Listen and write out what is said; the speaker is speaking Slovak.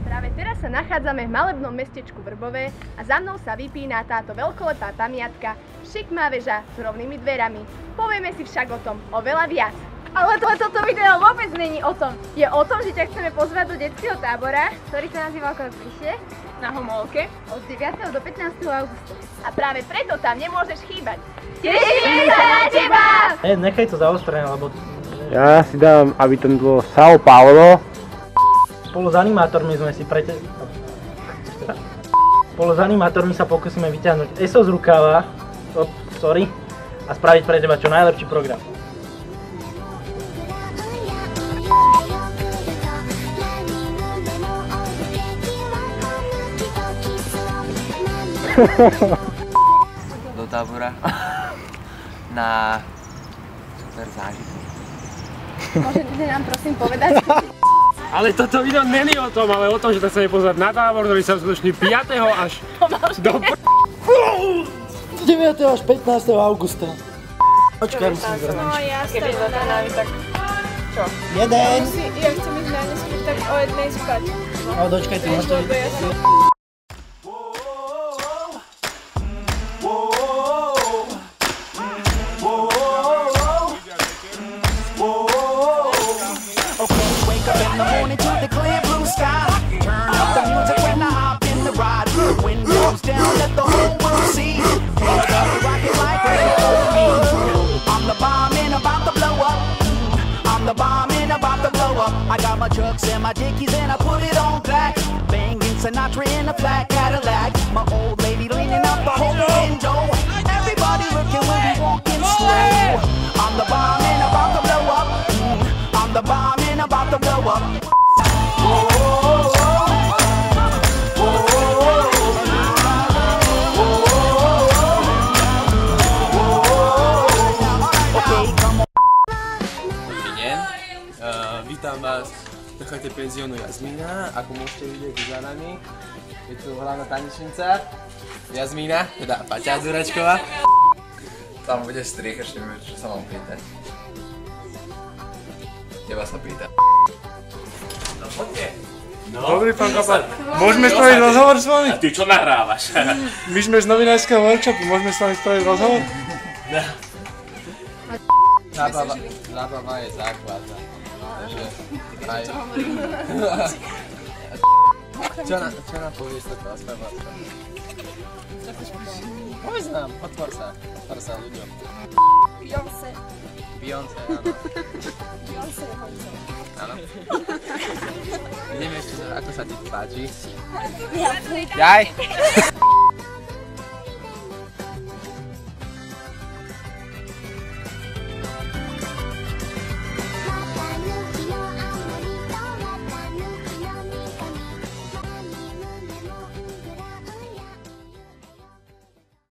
Práve teraz sa nachádzame v malebnom mestečku Vrbové a za mnou sa vypína táto veľkolepá pamiatka, šikmá väža s rovnými dverami. Povieme si však o tom oveľa viac. Ale toto video vôbec není o tom. Je o tom, že ťa chceme pozvať do detského tábora, ktorý sa nazýva ako bližšie, na Homolke, od 9. do 15. augusta. A práve preto tam nemôžeš chýbať. Tešíme sa na teba! Nechaj to zaostrené, lebo... Ja si dám, aby to bolo São Paulo. Spolu s animátormi sme si Spolu s animátormi sa pokúsime vyťahnuť ESO z rukáva, a spraviť pre teba čo najlepší program. Do tábora na super zážitok. Môžete nám prosím povedať? Ale toto video není o tom, ale o tom, že sa chceme pozvať na tábor, ktorý sa uskutoční 5. až do 9. až 15. augusta. Počkaj, musím zrniť. No jasne, keby to nami, tak čo? Jeden! Ja chcem ísť na neskôr tak o jednej spať. No dočkaj, ty máš to vidieť. In the morning to the clear blue sky. Turn up the music when I hop in the ride. Windows down, let the whole world see. Hands up, rocket like rain for me. I'm the bomb and about to blow up. I'm the bomb and about to blow up. I got my trucks and my dickies and I put it on black. Banging Sinatra in a flat Cadillac. My old lady leaning out the whole window. Everybody looking when we walking slow. I'm the bomb and about to blow up. I'm the bomb and about to blow up. Vítam vás v chate penziónu Jasmína. Ako môžete vidieť za nami, je tu hlavná tanečnica Jasmína, teda Paťa Zuračková. Tam bude strich, ešte neviem, čo sa mám pýtať. Teba sa pýta. No poďte. Dobrý pán Kapal, môžeme spraviť rozhovor s vami? A ty čo nahrávaš? My sme z novinárskeho workshopu, môžeme s vami spraviť rozhovor? Zábava je základná. Takže aj... Čo nám povieš to rozpráva? Povedz nám, otvor sa ľuďom. Beyoncé. Beyoncé, áno. Beyoncé je koncert. Áno. Ideme ešte, ako sa ti páči? Ja. Jaj!